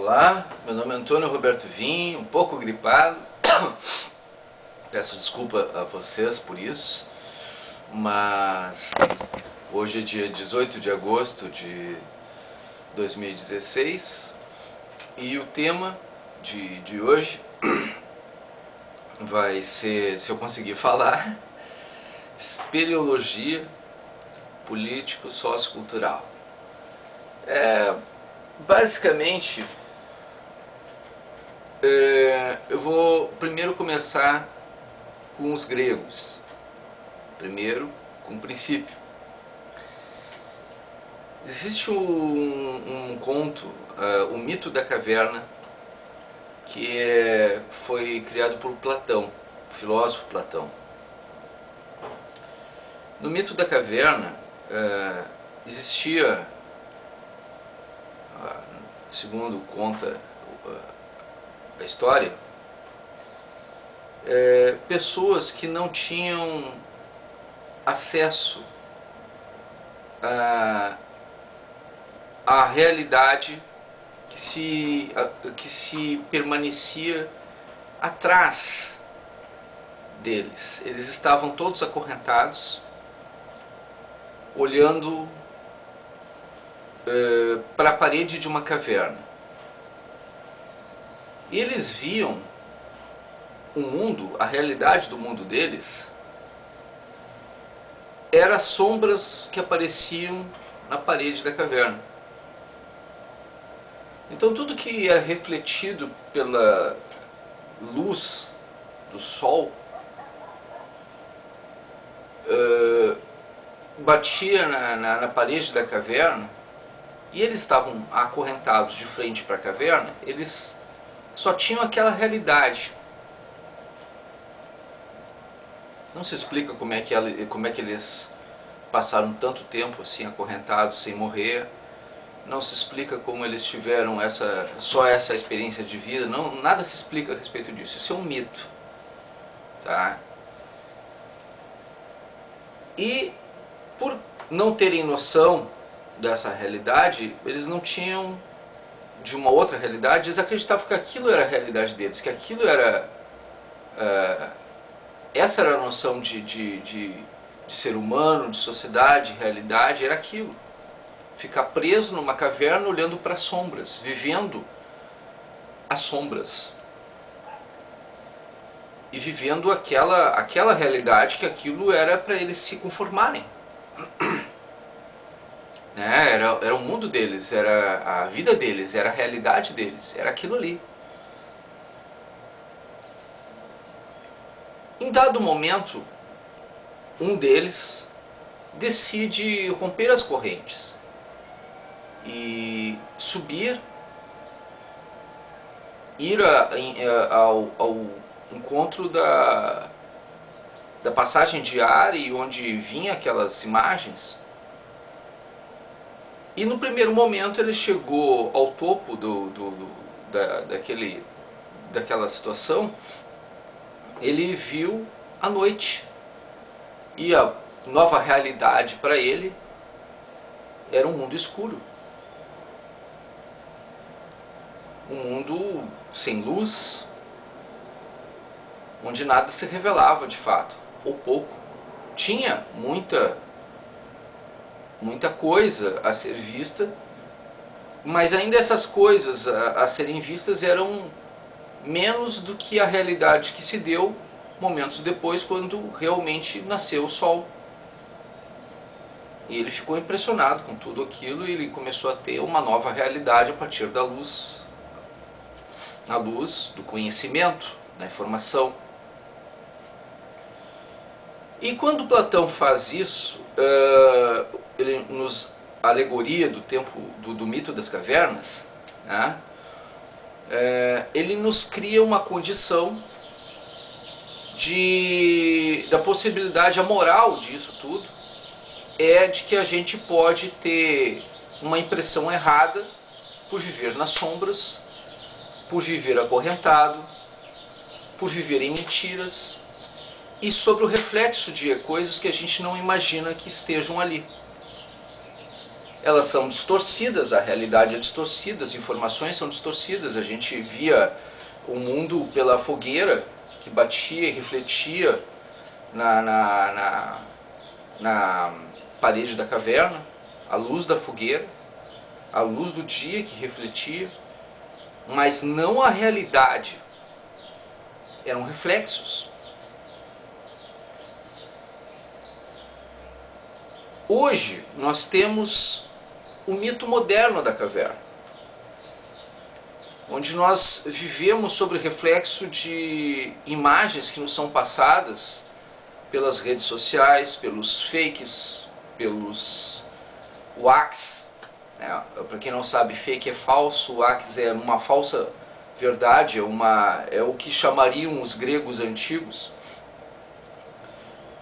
Olá, meu nome é Antônio Roberto Vim, um pouco gripado. Peço desculpa a vocês por isso, mas hoje é dia 18 de agosto de 2016 e o tema de hoje vai ser, se eu conseguir falar, espeleologia político-sociocultural. Basicamente, eu vou primeiro começar com os gregos, primeiro com o princípio. Existe um conto, o mito da caverna, que foi criado por Platão, o filósofo Platão. No mito da caverna existia, segundo conta a história, pessoas que não tinham acesso à realidade que se permanecia atrás deles. Eles estavam todos acorrentados, olhando para a parede de uma caverna. E eles viam o mundo, a realidade do mundo deles, eram sombras que apareciam na parede da caverna. Então tudo que era refletido pela luz do sol batia na parede da caverna, e eles estavam acorrentados de frente para a caverna. Eles só tinham aquela realidade. Não se explica como é que eles passaram tanto tempo assim acorrentados sem morrer. Não se explica como eles tiveram só essa experiência de vida. Não, nada se explica a respeito disso. Isso é um mito, tá? E por não terem noção dessa realidade, eles não tinham de uma outra realidade. Eles acreditavam que aquilo era a realidade deles, que aquilo era essa era a noção de ser humano, de sociedade, realidade, era aquilo. Ficar preso numa caverna olhando para as sombras, vivendo as sombras. E vivendo aquela realidade, que aquilo era para eles se conformarem. Era o mundo deles, era a vida deles, era a realidade deles, era aquilo ali. Em dado momento, um deles decide romper as correntes e subir, ir ao encontro da passagem de ar e onde vinham aquelas imagens. E no primeiro momento ele chegou ao topo daquela situação. Ele viu a noite, e a nova realidade para ele era um mundo escuro, um mundo sem luz, onde nada se revelava de fato, ou pouco. Tinha muita coisa a ser vista, mas ainda essas coisas a serem vistas eram menos do que a realidade que se deu momentos depois, quando realmente nasceu o sol. E ele ficou impressionado com tudo aquilo, e ele começou a ter uma nova realidade a partir da luz, a luz do conhecimento, da informação. E quando Platão faz isso, ele nos alegoria do tempo do mito das cavernas, né? Ele nos cria uma condição da possibilidade, a moral disso tudo é de que a gente pode ter uma impressão errada por viver nas sombras, por viver acorrentado, por viver em mentiras, e sobre o reflexo de coisas que a gente não imagina que estejam ali. elas são distorcidas, a realidade é distorcida, as informações são distorcidas. A gente via o mundo pela fogueira que batia e refletia na parede da caverna, a luz da fogueira, a luz do dia que refletia, mas não a realidade. Eram reflexos. Hoje nós temos o mito moderno da caverna, onde nós vivemos sobre reflexo de imagens que nos são passadas pelas redes sociais, pelos fakes, pelos wax. Para quem não sabe, fake é falso, wax é uma falsa verdade, é o que chamariam os gregos antigos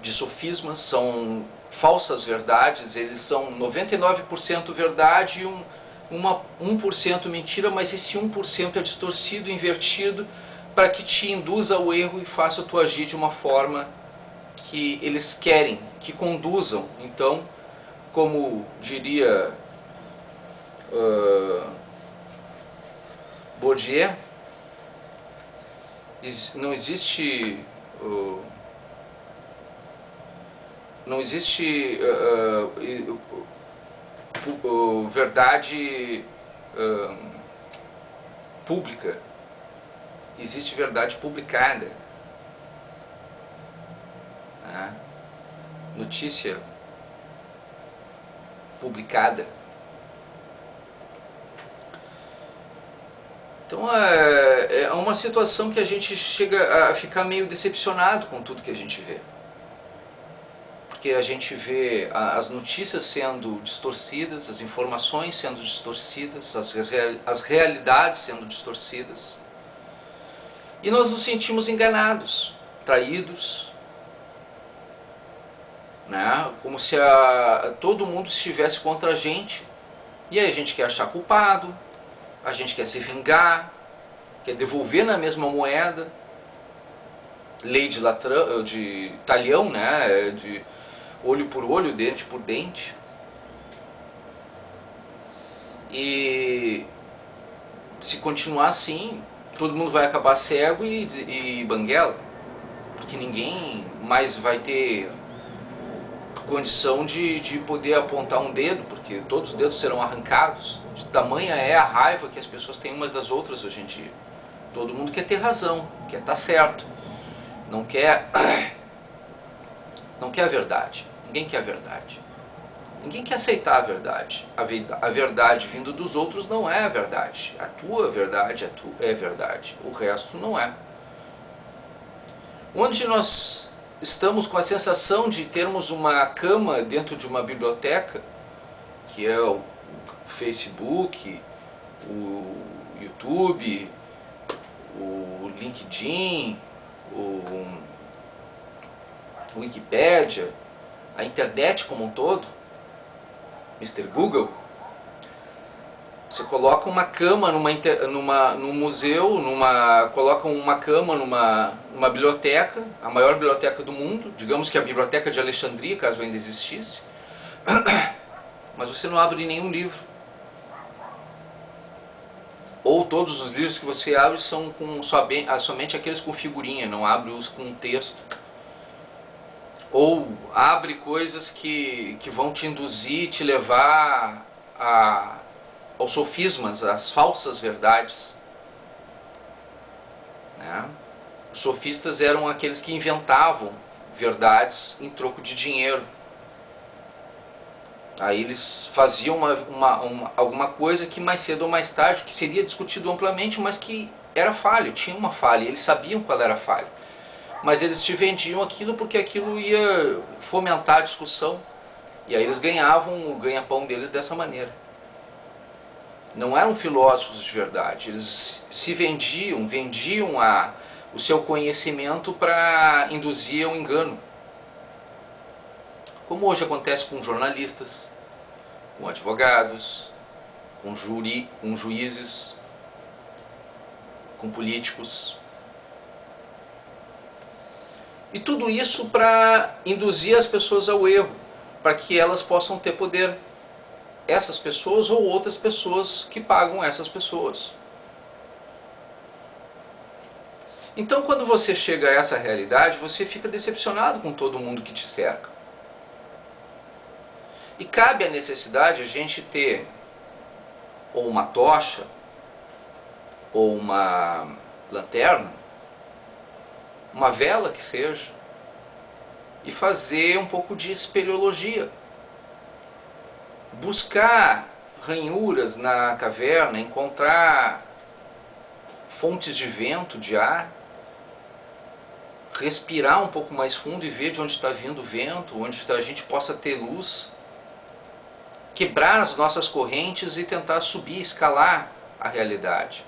de sofismas. São falsas verdades, eles são 99% verdade e 1% mentira, mas esse 1% é distorcido, invertido, para que te induza ao erro e faça tu agir de uma forma que eles querem, que conduzam. Então, como diria Bourdieu, não existe verdade pública, existe verdade publicada, né? Notícia publicada. Então é uma situação que a gente chega a ficar meio decepcionado com tudo que a gente vê. Porque a gente vê as notícias sendo distorcidas, as informações sendo distorcidas, as realidades sendo distorcidas. E nós nos sentimos enganados, traídos, né? Como se todo mundo estivesse contra a gente. E aí a gente quer achar culpado, a gente quer se vingar, quer devolver na mesma moeda. Lei de talhão, né? De olho por olho, dente por dente. E se continuar assim, todo mundo vai acabar cego e banguela, porque ninguém mais vai ter condição de poder apontar um dedo, porque todos os dedos serão arrancados. De tamanha é a raiva que as pessoas têm umas das outras hoje em dia. Todo mundo quer ter razão, quer estar certo, não quer a verdade. Ninguém quer a verdade. Ninguém quer aceitar a verdade. A verdade vindo dos outros não é a verdade. A tua verdade é verdade. O resto não é. Onde nós estamos com a sensação de termos uma cama dentro de uma biblioteca, que é o Facebook, o YouTube, o LinkedIn, o Wikipédia, a internet como um todo, Mr. Google. Você coloca uma cama num museu, coloca uma cama numa biblioteca, a maior biblioteca do mundo, digamos que a Biblioteca de Alexandria, caso ainda existisse, mas você não abre nenhum livro. Ou todos os livros que você abre são somente aqueles com figurinha, não abre os com texto. Ou abre coisas que vão te induzir, te levar aos sofismas, às falsas verdades, né? Os sofistas eram aqueles que inventavam verdades em troco de dinheiro. Aí eles faziam alguma coisa que mais cedo ou mais tarde, que seria discutido amplamente, mas que era falha, tinha uma falha, eles sabiam qual era a falha. Mas eles te vendiam aquilo porque aquilo ia fomentar a discussão. E aí eles ganhavam o ganha-pão deles dessa maneira. Não eram filósofos de verdade, eles se vendiam o seu conhecimento para induzir ao engano. Como hoje acontece com jornalistas, com advogados, com juízes, com políticos. E tudo isso para induzir as pessoas ao erro, para que elas possam ter poder. essas pessoas ou outras pessoas que pagam essas pessoas. Então, quando você chega a essa realidade, você fica decepcionado com todo mundo que te cerca. E cabe a necessidade a gente ter ou uma tocha, ou uma lanterna, uma vela que seja, e fazer um pouco de espeleologia. Buscar ranhuras na caverna, encontrar fontes de vento, de ar, respirar um pouco mais fundo e ver de onde está vindo o vento, onde a gente possa ter luz, quebrar as nossas correntes e tentar subir, escalar a realidade,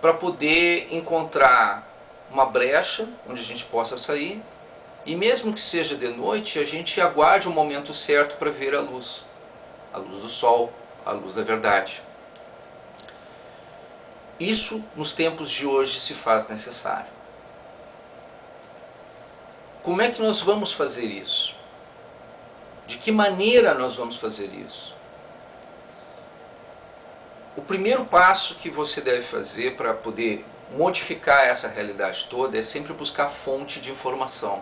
para poder encontrar uma brecha onde a gente possa sair, e mesmo que seja de noite, a gente aguarde o momento certo para ver a luz do sol, a luz da verdade. Isso nos tempos de hoje se faz necessário. Como é que nós vamos fazer isso? De que maneira nós vamos fazer isso? O primeiro passo que você deve fazer para poder modificar essa realidade toda é sempre buscar fonte de informação.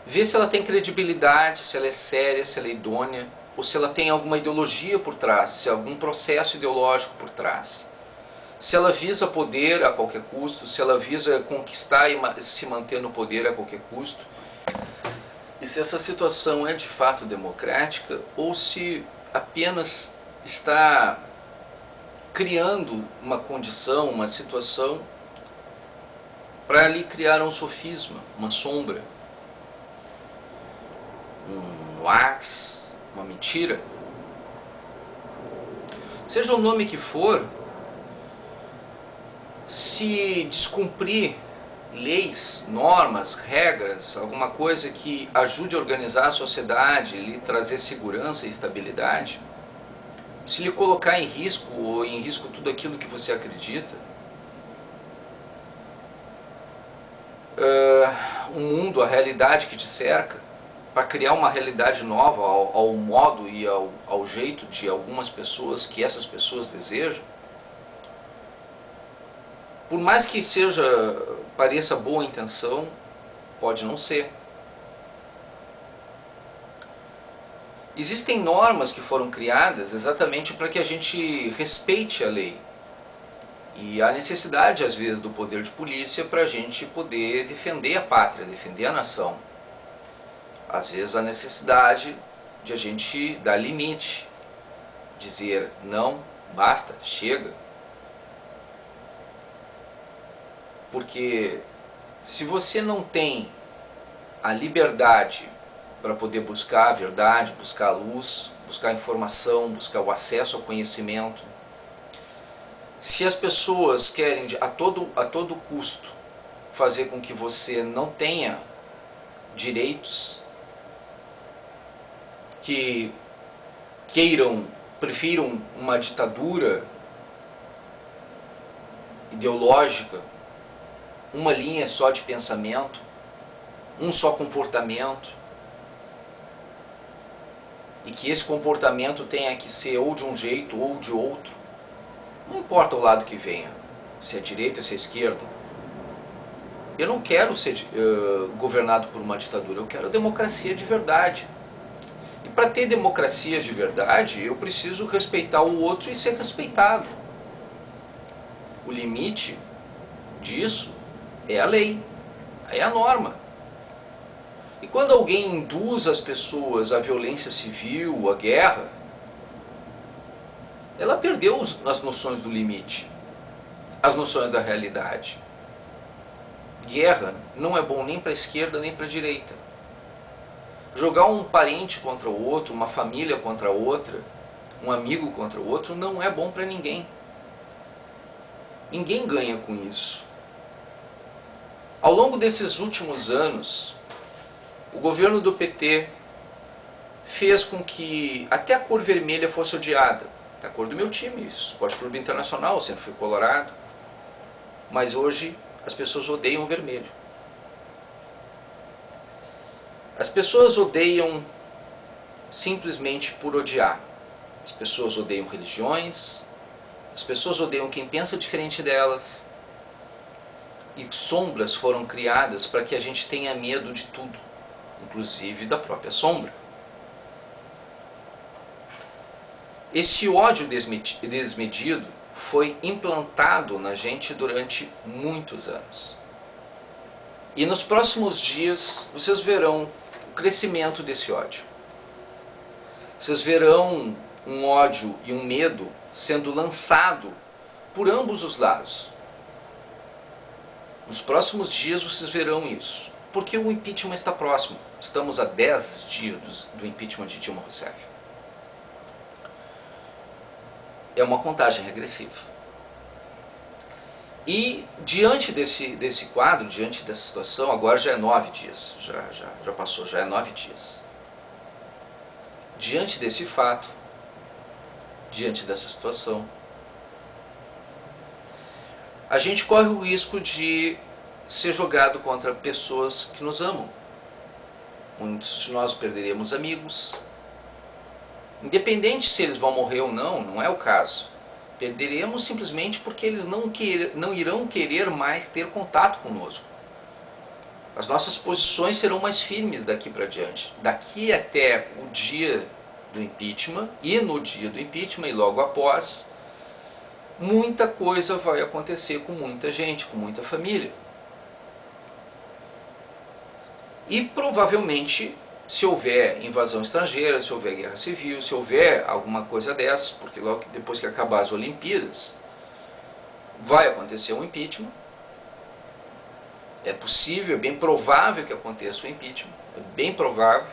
Ver se ela tem credibilidade, se ela é séria, se ela é idônea, ou se ela tem alguma ideologia por trás, se há algum processo ideológico por trás. Se ela visa poder a qualquer custo, se ela visa conquistar e se manter no poder a qualquer custo. E se essa situação é de fato democrática, ou se apenas está criando uma condição, uma situação, para ali criar um sofisma, uma sombra, um wax, uma mentira. Seja o nome que for, se descumprir leis, normas, regras, alguma coisa que ajude a organizar a sociedade, lhe trazer segurança e estabilidade, se lhe colocar em risco ou em risco tudo aquilo que você acredita, o mundo, a realidade que te cerca, para criar uma realidade nova ao modo e ao jeito de algumas pessoas que essas pessoas desejam, por mais que pareça boa intenção, pode não ser. Existem normas que foram criadas exatamente para que a gente respeite a lei. E há necessidade, às vezes, do poder de polícia para a gente poder defender a pátria, defender a nação. Às vezes há necessidade de a gente dar limite, dizer não, basta, chega. Porque se você não tem a liberdade para poder buscar a verdade, buscar a luz, buscar a informação, buscar o acesso ao conhecimento, se as pessoas querem a todo custo fazer com que você não tenha direitos, que prefiram uma ditadura ideológica, uma linha só de pensamento, um só comportamento, e que esse comportamento tenha que ser ou de um jeito ou de outro, não importa o lado que venha, se é direita ou se é esquerda. Eu não quero ser governado por uma ditadura, eu quero democracia de verdade. E para ter democracia de verdade, eu preciso respeitar o outro e ser respeitado. O limite disso é a lei, é a norma. E quando alguém induz as pessoas à violência civil, à guerra, ela perdeu as noções do limite, as noções da realidade. Guerra não é bom nem para a esquerda nem para a direita. Jogar um parente contra o outro, uma família contra a outra, um amigo contra o outro, não é bom para ninguém. Ninguém ganha com isso. Ao longo desses últimos anos, o governo do PT fez com que até a cor vermelha fosse odiada. A cor do meu time, Esporte Clube Internacional, eu sempre fui colorado. Mas hoje as pessoas odeiam o vermelho. As pessoas odeiam simplesmente por odiar. As pessoas odeiam religiões, as pessoas odeiam quem pensa diferente delas, e sombras foram criadas para que a gente tenha medo de tudo, inclusive da própria sombra. Esse ódio desmedido foi implantado na gente durante muitos anos. E nos próximos dias vocês verão o crescimento desse ódio. Vocês verão um ódio e um medo sendo lançado por ambos os lados. Nos próximos dias vocês verão isso. Porque o impeachment está próximo. Estamos a 10 dias do impeachment de Dilma Rousseff. É uma contagem regressiva. E diante desse quadro, diante dessa situação, agora já é 9 dias, já passou, já é 9 dias. Diante desse fato, diante dessa situação, a gente corre o risco de ser jogado contra pessoas que nos amam. Muitos de nós perderemos amigos. Independente se eles vão morrer ou não, não é o caso. Perderemos simplesmente porque eles não irão querer mais ter contato conosco. As nossas posições serão mais firmes daqui para diante. Daqui até o dia do impeachment e no dia do impeachment e logo após, muita coisa vai acontecer com muita gente, com muita família. E provavelmente, se houver invasão estrangeira, se houver guerra civil, se houver alguma coisa dessa, porque logo depois que acabar as Olimpíadas, vai acontecer um impeachment. É possível, é bem provável que aconteça o impeachment, é bem provável.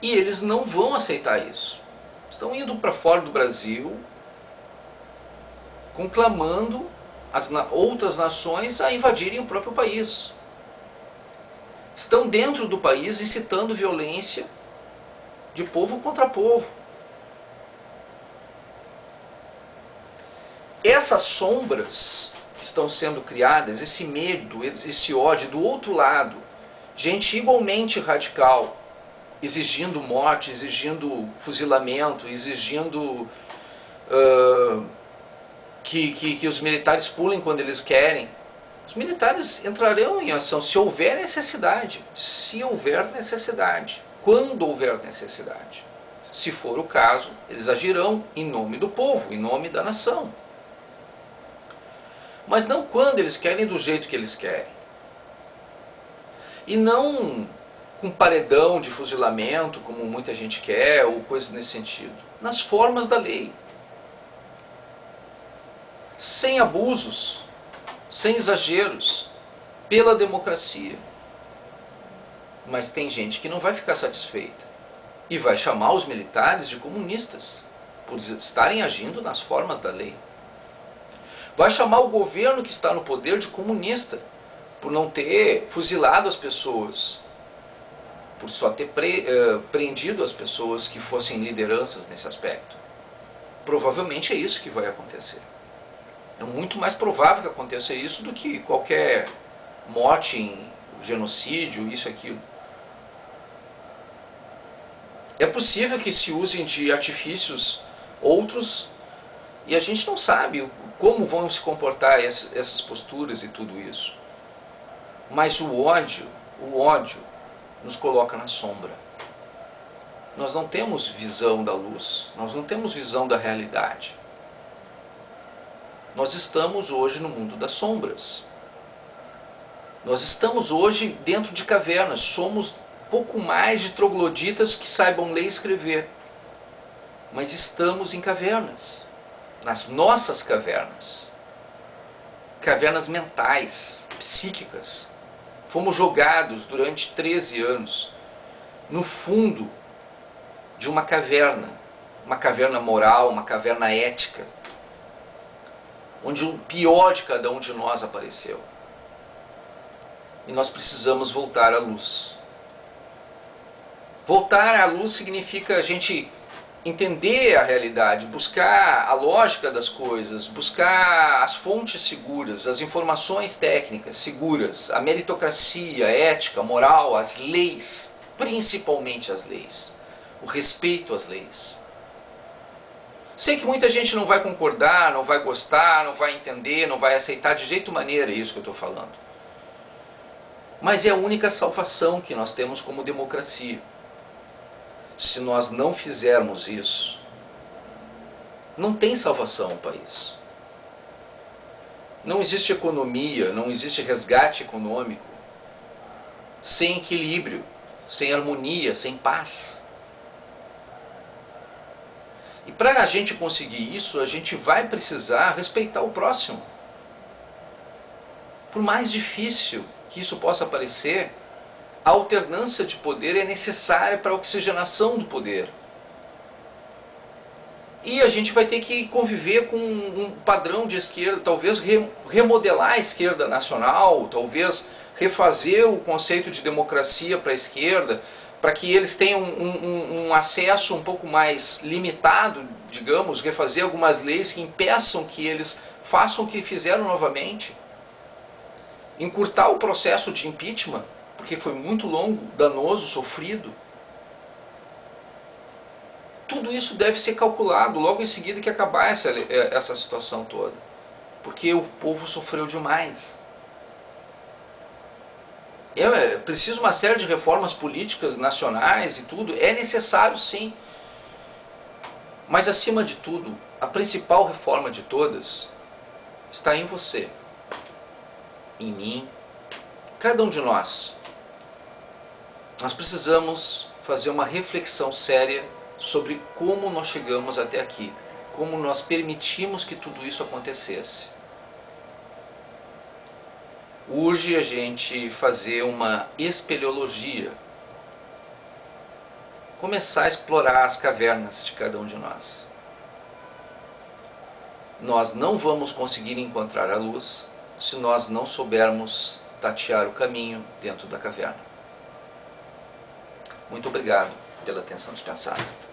E eles não vão aceitar isso. Estão indo para fora do Brasil, conclamando as outras nações a invadirem o próprio país. Estão dentro do país incitando violência de povo contra povo. Essas sombras que estão sendo criadas, esse medo, esse ódio do outro lado, gente igualmente radical, exigindo morte, exigindo fuzilamento, exigindo que os militares pulem quando eles querem. Os militares entrarão em ação se houver necessidade. Se houver necessidade. Quando houver necessidade. Se for o caso, eles agirão em nome do povo, em nome da nação. Mas não quando eles querem, do jeito que eles querem. E não com paredão de fuzilamento, como muita gente quer, ou coisas nesse sentido. Nas formas da lei. Sem abusos, sem exageros, pela democracia. Mas tem gente que não vai ficar satisfeita e vai chamar os militares de comunistas por estarem agindo nas formas da lei. Vai chamar o governo que está no poder de comunista por não ter fuzilado as pessoas, por só ter prendido as pessoas que fossem lideranças nesse aspecto. Provavelmente é isso que vai acontecer. É muito mais provável que aconteça isso do que qualquer morte em genocídio, isso e aquilo. É possível que se usem de artifícios outros e a gente não sabe como vão se comportar essas posturas e tudo isso. Mas o ódio nos coloca na sombra. Nós não temos visão da luz, nós não temos visão da realidade. Nós estamos hoje no mundo das sombras. Nós estamos hoje dentro de cavernas. Somos pouco mais de trogloditas que saibam ler e escrever. Mas estamos em cavernas. Nas nossas cavernas. Cavernas mentais, psíquicas. Fomos jogados durante 13 anos no fundo de uma caverna moral, uma caverna ética, onde o pior de cada um de nós apareceu. E nós precisamos voltar à luz. Voltar à luz significa a gente entender a realidade, buscar a lógica das coisas, buscar as fontes seguras, as informações técnicas seguras, a meritocracia, a ética, a moral, as leis principalmente as leis, o respeito às leis. Sei que muita gente não vai concordar, não vai gostar, não vai entender, não vai aceitar de jeito maneira isso que eu estou falando. Mas é a única salvação que nós temos como democracia. Se nós não fizermos isso, não tem salvação o país. Não existe economia, não existe resgate econômico sem equilíbrio, sem harmonia, sem paz. E para a gente conseguir isso, a gente vai precisar respeitar o próximo. Por mais difícil que isso possa parecer, a alternância de poder é necessária para a oxigenação do poder. E a gente vai ter que conviver com um padrão de esquerda, talvez remodelar a esquerda nacional, talvez refazer o conceito de democracia para a esquerda, para que eles tenham um acesso um pouco mais limitado, digamos, refazer algumas leis que impeçam que eles façam o que fizeram novamente. Encurtar o processo de impeachment, porque foi muito longo, danoso, sofrido. Tudo isso deve ser calculado logo em seguida que acabar essa situação toda. Porque o povo sofreu demais. É preciso uma série de reformas políticas nacionais e tudo. É necessário, sim. Mas, acima de tudo, a principal reforma de todas está em você, em mim, cada um de nós. Nós precisamos fazer uma reflexão séria sobre como nós chegamos até aqui, como nós permitimos que tudo isso acontecesse. Urge a gente fazer uma espeleologia, começar a explorar as cavernas de cada um de nós. Nós não vamos conseguir encontrar a luz se nós não soubermos tatear o caminho dentro da caverna. Muito obrigado pela atenção dispensada.